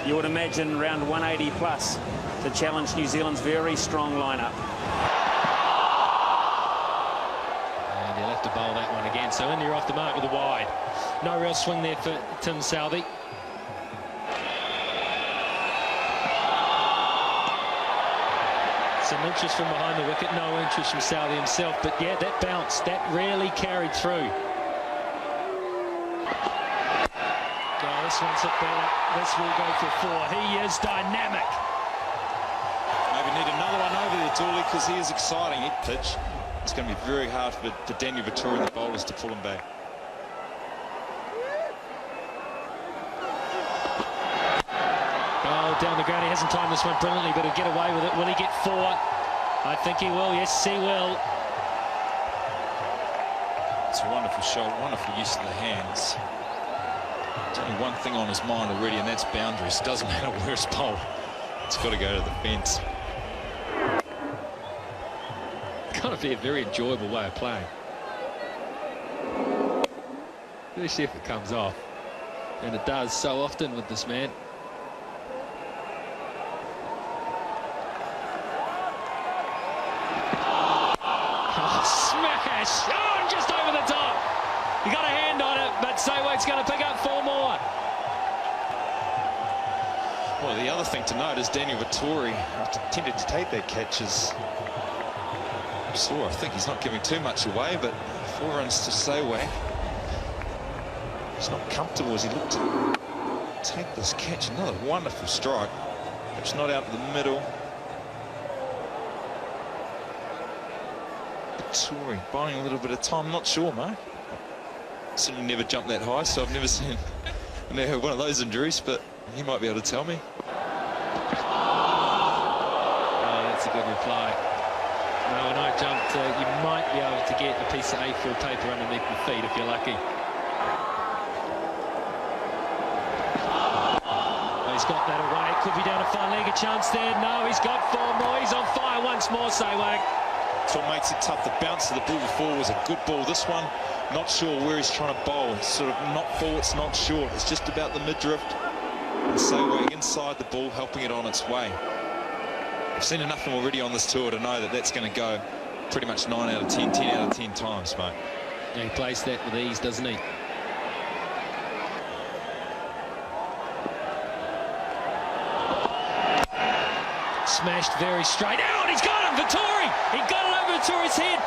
you would imagine, around 180 plus to challenge New Zealand's very strong lineup. And he'll have to bowl that one again. So India off the mark with a wide. No real swing there for Tim Southey. Some interest from behind the wicket, no interest from Southey himself, but yeah, that bounce, that really carried through. Oh, this one's hit better. This will go for 4. He is dynamic. Maybe need another one over there, Dooley, because he is exciting. Hit pitch. It's going to be very hard for Daniel Vettori and the bowlers to pull him back. Down the ground, he hasn't timed this one brilliantly, but he'll get away with it. Will he get 4? I think he will. Yes, he will. It's a wonderful shot, wonderful use of the hands. There's only one thing on his mind already, and that's boundaries. Doesn't matter where it's bowled. It's got to go to the fence. It's got to be a very enjoyable way of playing. Especially if it comes off. And it does so often with this man. Smash! Oh, just over the top. He got a hand on it, but Sawate's going to pick up 4 more. Well, the other thing to note is Daniel Vettori, after tended to take that catch, is sore. I think he's not giving too much away, but 4 runs to Sawate. He's not comfortable as he looked to take this catch. Another wonderful strike. It's not out of the middle. Vettori buying a little bit of time, not sure, mate. Certainly never jumped that high, so I've never seen one of those injuries, but he might be able to tell me. Oh, that's a good reply. No, when I jumped, you might be able to get a piece of A4 paper underneath your feet if you're lucky. Oh, he's got that away. Could be down to 5 leg, a chance there. No, he's got 4 more. He's on fire once more, Sawate. That's what makes it tough. The bounce of the ball before was a good ball. This one, not sure where he's trying to bowl. It's sort of not forwards, not short. It's just about the mid-drift. And Sawate inside the ball, helping it on its way. I've seen enough of him already on this tour to know that that's going to go pretty much 9 out of 10, 10 out of 10 times, mate. Yeah, he plays that with ease, doesn't he? Smashed very straight out. He's got him, Vettori. He got it over Vettori's head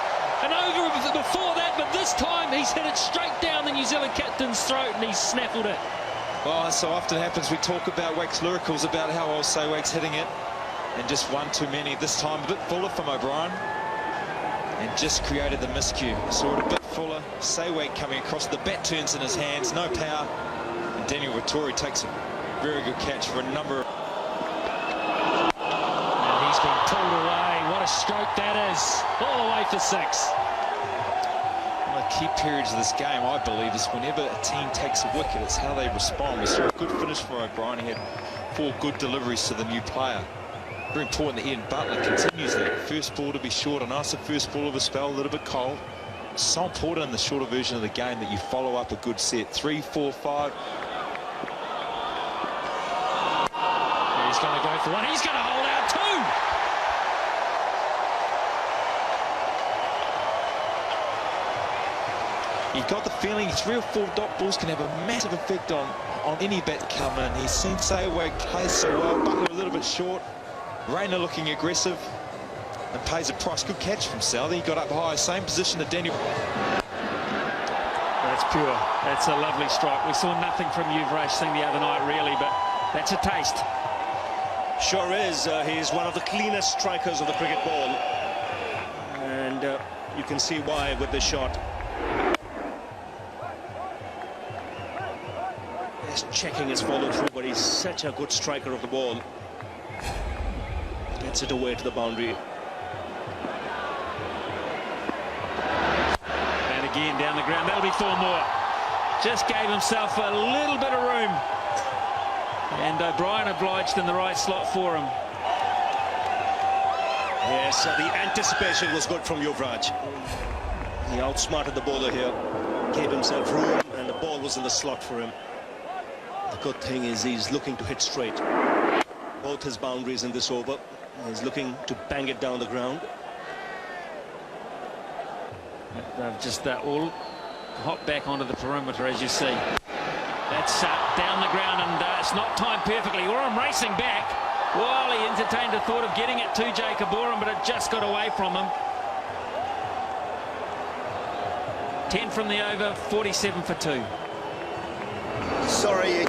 and over before that, but this time he's hit it straight down the New Zealand captain's throat and he's snaffled it. Well, as so often happens, we talk about wax lyricals about how old Sawate's hitting it, and just one too many. This time a bit fuller from O'Brien, and just created the miscue. Saw it a bit fuller. Sawate coming across, the bat turns in his hands, no power, and Daniel Vettori takes a very good catch for a number of... He's been pulled away. What a stroke that is. All the way for 6. One of the key periods of this game, I believe, is whenever a team takes a wicket, it's how they respond. We saw a good finish for O'Brien. He had 4 good deliveries to the new player. Very important that Ian Butler continues that. First ball to be short, a nicer first ball of a spell, a little bit cold. It's so important in the shorter version of the game that you follow up a good set. 3, 4, 5. He's going to go for 1. He's going to hold out 2. You've got the feeling 3 or 4 dot balls can have a massive effect on any bat come in. He's seen Sawate play so well, Butler a little bit short. Rayner looking aggressive and pays a price. Good catch from Southey. He got up high, same position to Daniel. That's pure. That's a lovely strike. We saw nothing from Yuvraj Singh the other night, really, but that's a taste. Sure is. He's one of the cleanest strikers of the cricket ball. And you can see why with this shot. His checking his follow-through, but he's such a good striker of the ball. Gets it away to the boundary. And again down the ground. That'll be 4 more. Just gave himself a little bit of room. And O'Brien obliged in the right slot for him. Yes, the anticipation was good from Yuvraj. He outsmarted the bowler here, gave himself room, and the ball was in the slot for him. The good thing is he's looking to hit straight. Both his boundaries in this over. He's looking to bang it down the ground. They've just all hopped back onto the perimeter, as you see. That's down the ground, and it's not timed perfectly. Oram racing back while he entertained the thought of getting it to Jacob Oram, but it just got away from him. 10 from the over, 47 for 2. Sorry,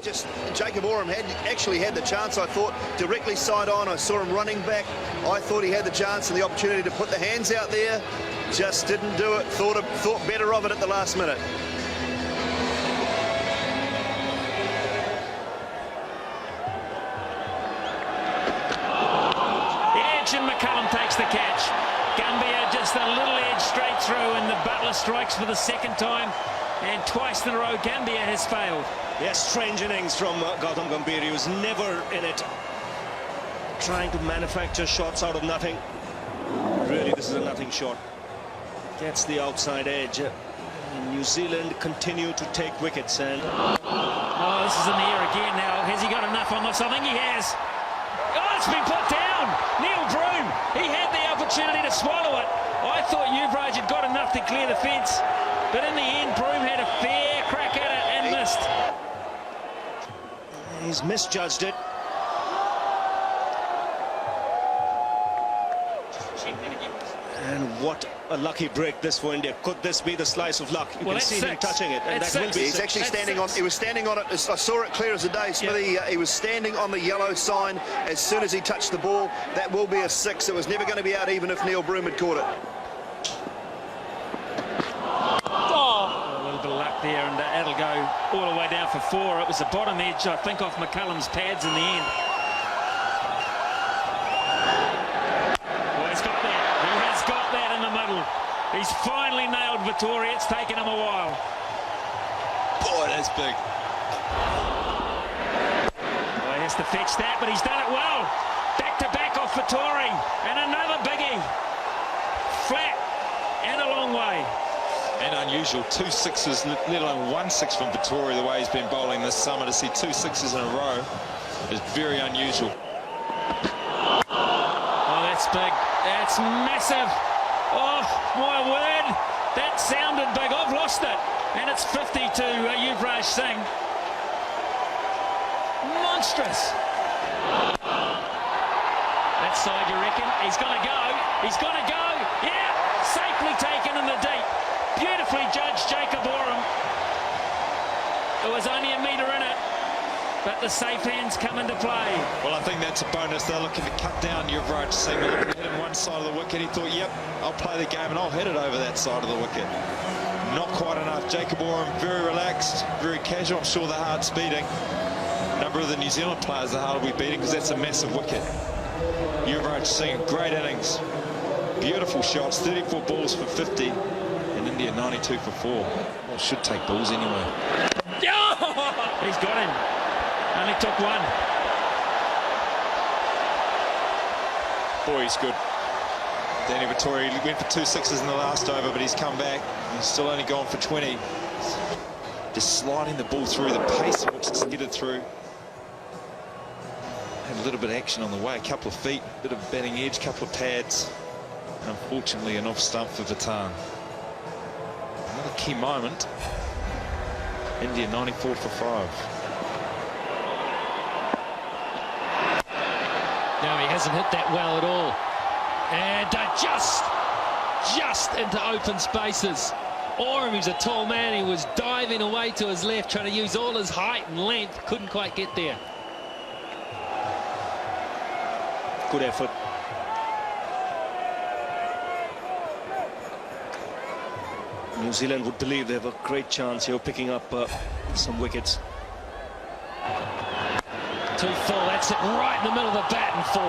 Jacob Oram actually had the chance, I thought, directly side on. I saw him running back. I thought he had the chance and the opportunity to put the hands out there. Just didn't do it. Thought better of it at the last minute. Edge, and McCullum takes the catch. Gambia just a little edge straight through, and the Butler strikes for the second time, and twice in a row Gambia has failed. Yes, strange innings from Gautam Gambhir. He was never in it, trying to manufacture shots out of nothing. Really, this is a nothing shot. Gets the outside edge. New Zealand continue to take wickets, and oh, this is in the air again now. Has he got enough on this? I think he has. Oh, it's been put down. Neil Broom, he had the opportunity to swallow it. I thought Yuvraj had got enough to clear the fence, but in the end Broom had a fair crack at it and missed. He's misjudged it. And what a lucky break this for India. Could this be the slice of luck? You can see him touching it, and that will be. He's actually standing on. He was standing on it. I saw it clear as a day, Smithy. He was standing on the yellow sign as soon as he touched the ball. That will be a 6. It was never going to be out, even if Neil Broom had caught it. A little bit of luck there, and that'll go all the way down for 4. It was the bottom edge, I think, off McCullum's pads in the end. Well, he's got that. He has got that in the middle. He's finally nailed Vittori. It's taken him a while. Boy, that's big. Well, he has to fetch that, but he's done it well. Back to back off Vittori, and another biggie. Flat and a long way. And unusual, 2 6s, let alone 1 6 from Vittori, the way he's been bowling this summer. To see 2 6s in a row is very unusual. Oh, that's big. That's massive. Oh, my word. That sounded big. I've lost it. And it's 50 to Yuvraj Singh. Monstrous. That side, you reckon? He's going to go. He's going to go. Yeah, safely taken in the deep. Beautifully judged, Jacob Oram. There was only a metre in it, but the safe hands come into play. Well, I think that's a bonus. They're looking to cut down Yuvraj Singh. They're looking to hit him one side of the wicket. He thought, yep, I'll play the game and I'll hit it over that side of the wicket. Not quite enough. Jacob Oram, very relaxed, very casual. I'm sure the heart's beating. A number of the New Zealand players, the heart will be beating because that's a massive wicket. Yuvraj Singh, great innings. Beautiful shots, 34 balls for 50. India 92 for 4. Well, should take balls anyway. Oh, he's got him. Only took 1. Boy, he's good. Danny Vittori went for 2 6s in the last over, but he's come back. He's still only gone for 20. Just sliding the ball through, the pace at which it's headed through. Had a little bit of action on the way, a couple of feet, bit of batting edge, couple of pads. Unfortunately, an off stump for Vatan. Another key moment. India 94 for 5. No, he hasn't hit that well at all. And just into open spaces. Oram, who's a tall man, he was diving away to his left, trying to use all his height and length. Couldn't quite get there. Good effort. New Zealand would believe they have a great chance here of picking up some wickets. 2 full, that's it right in the middle of the bat and 4.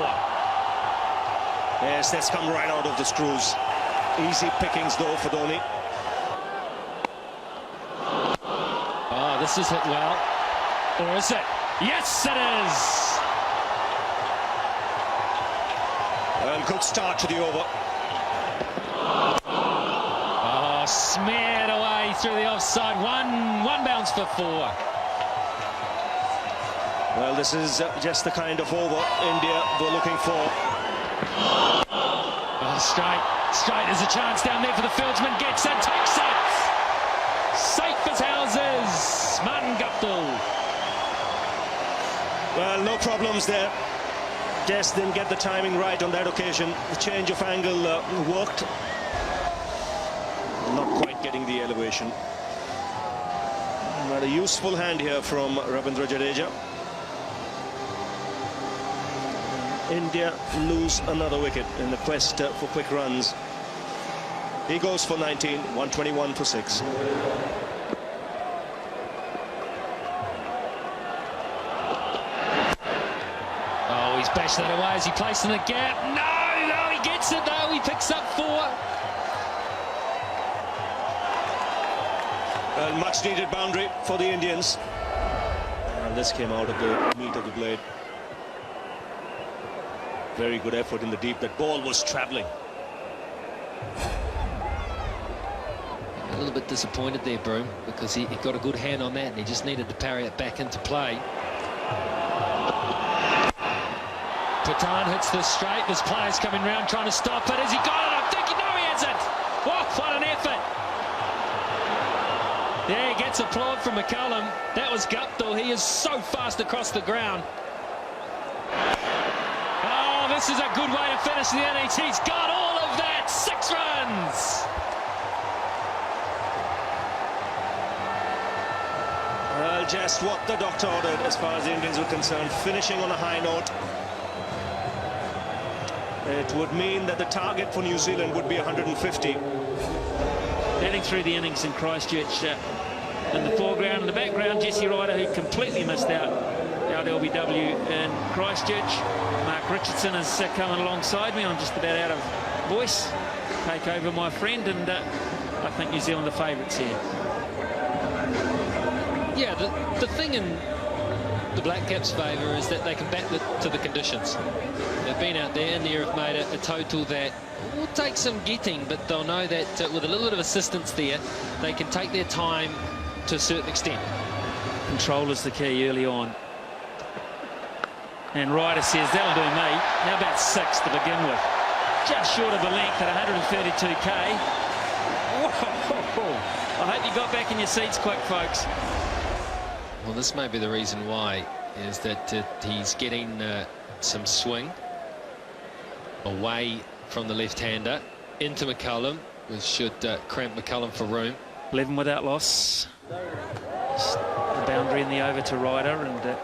Yes, that's come right out of the screws. Easy pickings though for Dhoni. Oh, this is hit well. Or is it? Yes, it is! Well, good start to the over. Smeared away through the offside. One bounce for 4. Well, this is just the kind of over India were looking for. Oh, straight, there's a chance down there for the fieldsman, gets it, takes it. Safe as houses, Martin Guptill. Well, no problems there. Just didn't get the timing right on that occasion. The change of angle worked. Not quite getting the elevation. But a useful hand here from Ravindra Jadeja. India lose another wicket in the quest for quick runs. He goes for 19, 121 for 6. Oh, he's bashed that away as he plays in the gap. No, he gets it though. He picks up 4. Well, much needed boundary for the Indians. And this came out of the meat of the blade. Very good effort in the deep. That ball was travelling. A little bit disappointed there, Broom, because he got a good hand on that and he just needed to parry it back into play. Patan hits this straight. There's players coming round trying to stop it. Has he got it? I'm thinking, no, he hasn't. Whoa, what an effort. Yeah, he gets applaud from McCullum. That was Guptill. He is so fast across the ground. Oh, this is a good way to finish the innings. He's got all of that. 6 runs. Well, just what the doctor ordered as far as the Indians were concerned. Finishing on a high note. It would mean that the target for New Zealand would be 150. Heading through the innings in Christchurch in the foreground. In the background, Jesse Ryder, who completely missed out LBW in Christchurch. Mark Richardson is coming alongside me. I'm just about out of voice. Take over, my friend, and I think New Zealand are favourites here. Yeah, the thing in the Black Caps' favour is that they can bat to the conditions. They've been out there, and they have made a total that will take some getting, but they'll know that with a little bit of assistance there, they can take their time to a certain extent. Control is the key early on. And Ryder says, that'll do me. How about 6 to begin with? Just short of a length at 132k. Whoa. I hope you got back in your seats quick, folks. Well, this may be the reason why, is that he's getting some swing away from the left-hander into McCullum, which should cramp McCullum for room. 11 without loss. Just the boundary in the over to Ryder, and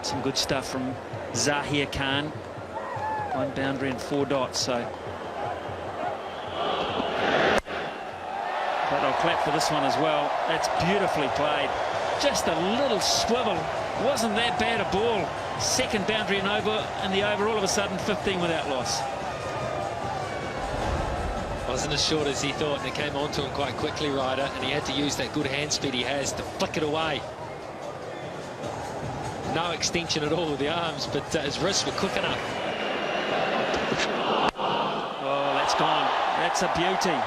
some good stuff from Zahir Khan. 1 boundary and 4 dots, so. But I'll clap for this one as well. That's beautifully played. Just a little swivel. Wasn't that bad a ball. Second boundary and over, and the over all of a sudden 15 without loss. Wasn't as short as he thought, and it came onto him quite quickly, Ryder, and he had to use that good hand speed he has to flick it away. No extension at all with the arms, but his wrists were quick enough. Oh, that's gone. That's a beauty.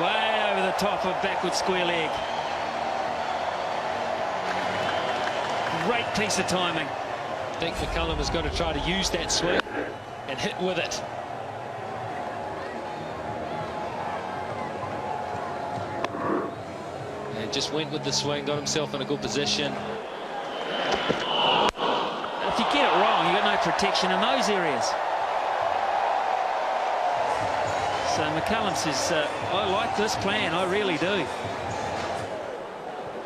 Way over the top of backward square leg. Great piece of timing. I think McCullum has got to try to use that swing and hit with it. And just went with the swing, got himself in a good position. If you get it wrong, you've got no protection in those areas. So McCullum says, I like this plan, I really do.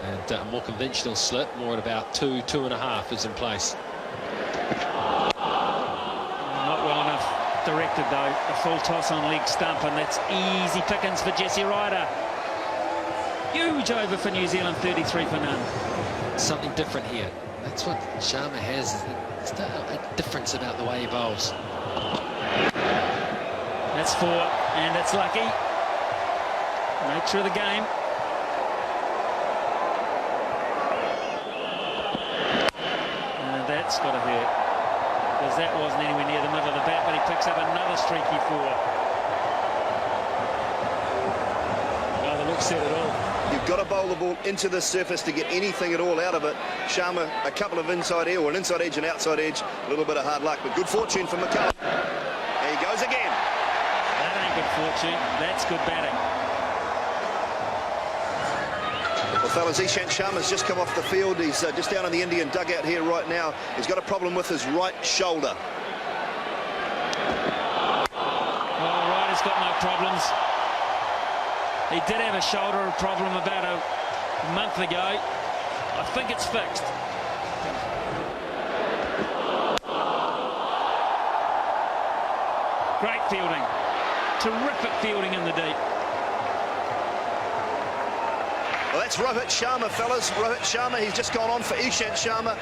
And a more conventional slip, more at about 2.5 is in place. Not well enough directed though. A full toss on leg stump, and that's easy pickings for Jesse Ryder. Huge over for New Zealand, 33 for none. Something different here. That's what Sharma has. It's a difference about the way he bowls. That's 4, and it's lucky. Nature of the game. And that's got to hurt, because that wasn't anywhere near the middle of the bat, but he picks up another streaky 4. Well, the look said it all. You've got to bowl the ball into the surface to get anything at all out of it. Sharma, a couple of inside air, or an inside edge and outside edge. A little bit of hard luck, but good fortune for McCullum. There he goes again. That ain't good fortune. That's good batting. Well, fellas, Ishant Sharma's just come off the field. He's just down in the Indian dugout here right now. He's got a problem with his right shoulder. All right, he's got no problems. He did have a shoulder problem about a month ago. I think it's fixed. Great fielding. Terrific fielding in the deep. Well, that's Rohit Sharma, fellas. Rohit Sharma, he's just gone on for Ishant Sharma.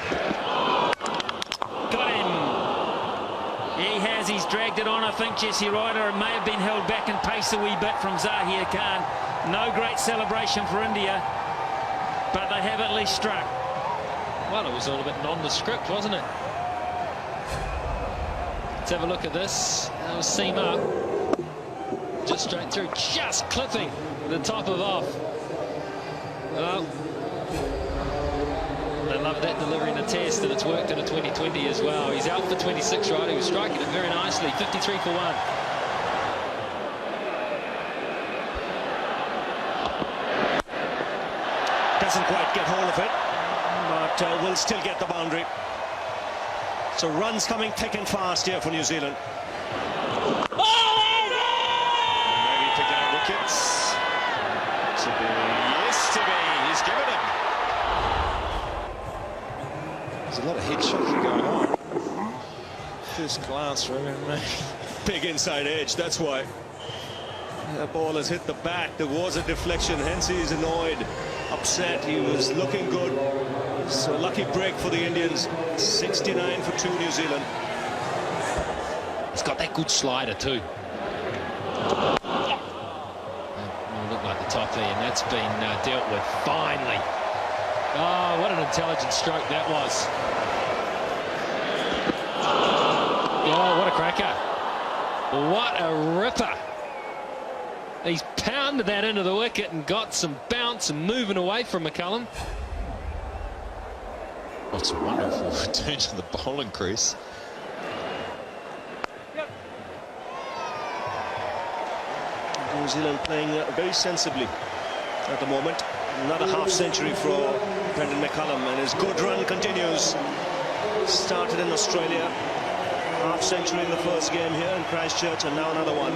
Got him. He has. He's dragged it on, I think, Jesse Ryder. It may have been held back in pace a wee bit from Zahir Khan. No great celebration for India, but they have at least struck. Well, it was all a bit nondescript, wasn't it? Let's have a look at this. That was seam up. Just straight through, just clipping the top of off. Well, they love that delivery in the test, and it's worked in a 2020 as well. He's out for 26, right? He was striking it very nicely. 53 for 1. Doesn't quite get hold of it, but will still get the boundary. So runs coming thick and fast here for New Zealand. Maybe picking up wickets. To be, yes, to be. He's given him. There's a lot of head shaking going on. First glance for him. Big inside edge, that's why. That ball has hit the bat. There was a deflection, hence he's annoyed, upset. He was looking good. So lucky break for the Indians. 69 for 2 New Zealand. He's got that good slider too. That looked like the top there, and that's been dealt with finally. Oh, what an intelligent stroke that was. Oh, what a cracker. What a ripper. He's pounded that into the wicket and got some bounce and moving away from McCullum. What's a wonderful return to the bowling crease. New Zealand playing very sensibly at the moment. Another half century for Brendan McCullum, and his good run continues. Started in Australia, half century in the first game here in Christchurch, and now another one.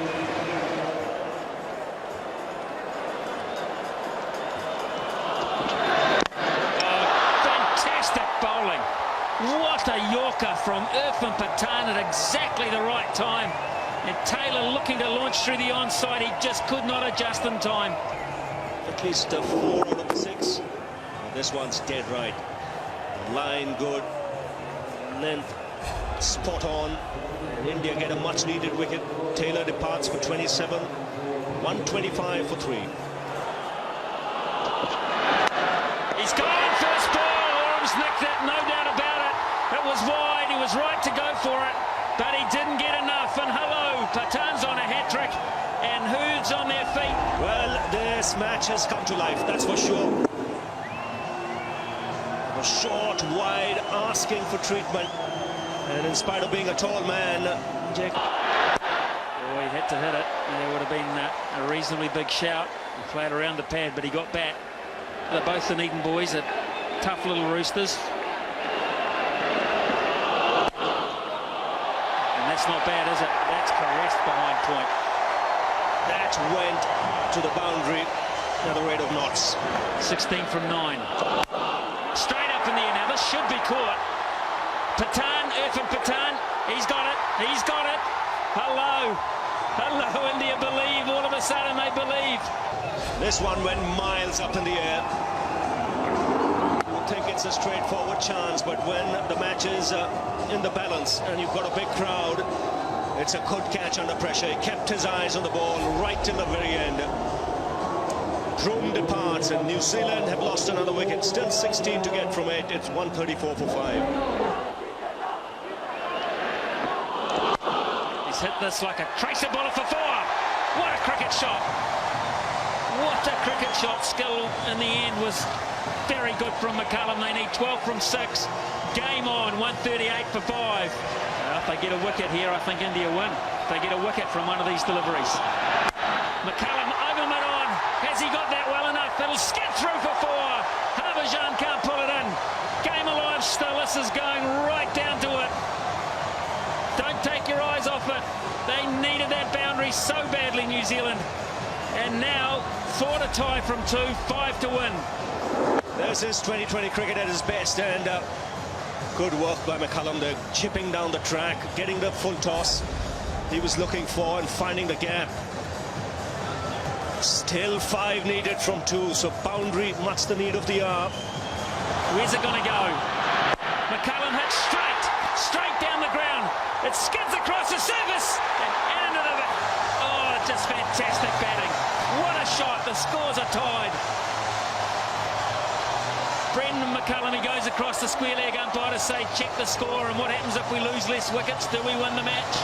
Fantastic bowling. What a Yorker from Irfan Pathan at exactly the right time. And Taylor looking to launch through the onside. He just could not adjust in time. At least 4 out of the 6. This one's dead right. Line good. Length spot on. And India get a much needed wicket. Taylor departs for 27. 125 for 3. He's gone first ball. Orams nicked it, no doubt about it. It was wide. He was right to go for it, but he didn't get enough. And hello, Pathan's on a hat-trick and Hood's on their feet. Well, this match has come to life, that's for sure. A short, wide, asking for treatment. And in spite of being a tall man, Jake... Oh, he had to hit it. There would have been a reasonably big shout. He played around the pad, but he got back. They're both the Dunedin boys, are tough little roosters. And that's not bad, is it? That's caressed behind point. That went to the boundary at the rate of knots. 16 from 9. Straight up in the air now. This should be caught. Pathan, Irfan Pathan. He's got it. He's got it. Hello. Hello, India believe. All of a sudden they believe. This one went miles up in the air. I don't think it's a straightforward chance, but when the match is in the balance and you've got a big crowd, it's a good catch under pressure. He kept his eyes on the ball right till the very end. Broom departs, and New Zealand have lost another wicket. Still 16 to get from 8. It's 134 for 5. He's hit this like a tracer bullet for 4. What a cricket shot. What a cricket shot. Skill in the end was very good from McCullum. They need 12 from 6. Game on, 138 for 5. If they get a wicket here, I think India win. If they get a wicket from one of these deliveries. McCullum over mid-on. Has he got that well enough? It'll skip through for 4. Harbhajan can't pull it in. Game alive still. This is going right down to it. Don't take your eyes off it. They needed that boundary so badly, New Zealand. And now, thought a tie from 2, 5 to win. This is 2020 cricket at its best, and good work by McCullum. They're chipping down the track, getting the full toss he was looking for and finding the gap. Still 5 needed from 2, so boundary much the need of the hour. Where's it going to go? McCullum hits straight down the ground. It skids across the surface and into the... Oh, just fantastic batting. What a shot. The scores are tied. Brendan McCullum, he goes across the square leg umpire to say check the score, and what happens if we lose less wickets? Do we win the match?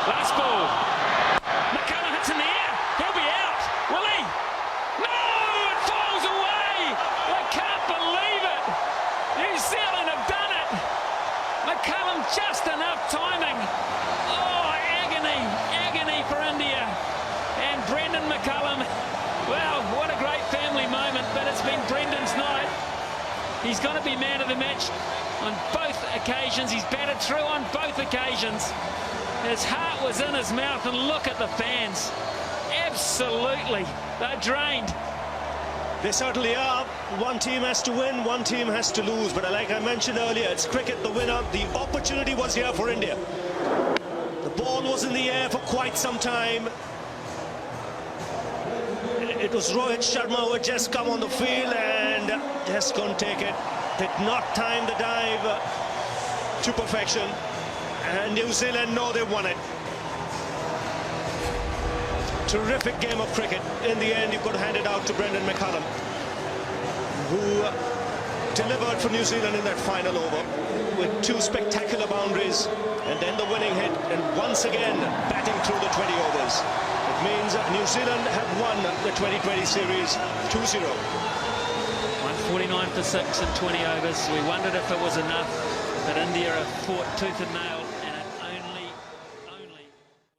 Last ball. McCullum hits in the air. He'll be out. Will he? No! It falls away! I can't believe it! New Zealand have done it! McCullum just enough timing. Oh, agony for India. And Brendan McCullum, well, what a great family moment, but it's been Brendan's night. He's going to be man of the match on both occasions. He's batted through on both occasions. His heart was in his mouth, and look at the fans. Absolutely, they're drained. They certainly are. One team has to win, one team has to lose. But like I mentioned earlier, it's cricket, the winner. The opportunity was here for India. The ball was in the air for quite some time. It was Rohit Sharma who had just come on the field and just couldn't take it. Did not time the dive to perfection. And New Zealand know they won it. Terrific game of cricket. In the end, you could hand it out to Brendan McCullum, who delivered for New Zealand in that final over with 2 spectacular boundaries and then the winning hit, and once again batting through the 20 overs. It means New Zealand have won the 2020 series 2-0. 149 for 6 in 20 overs. We wondered if it was enough, but India have fought tooth and nail.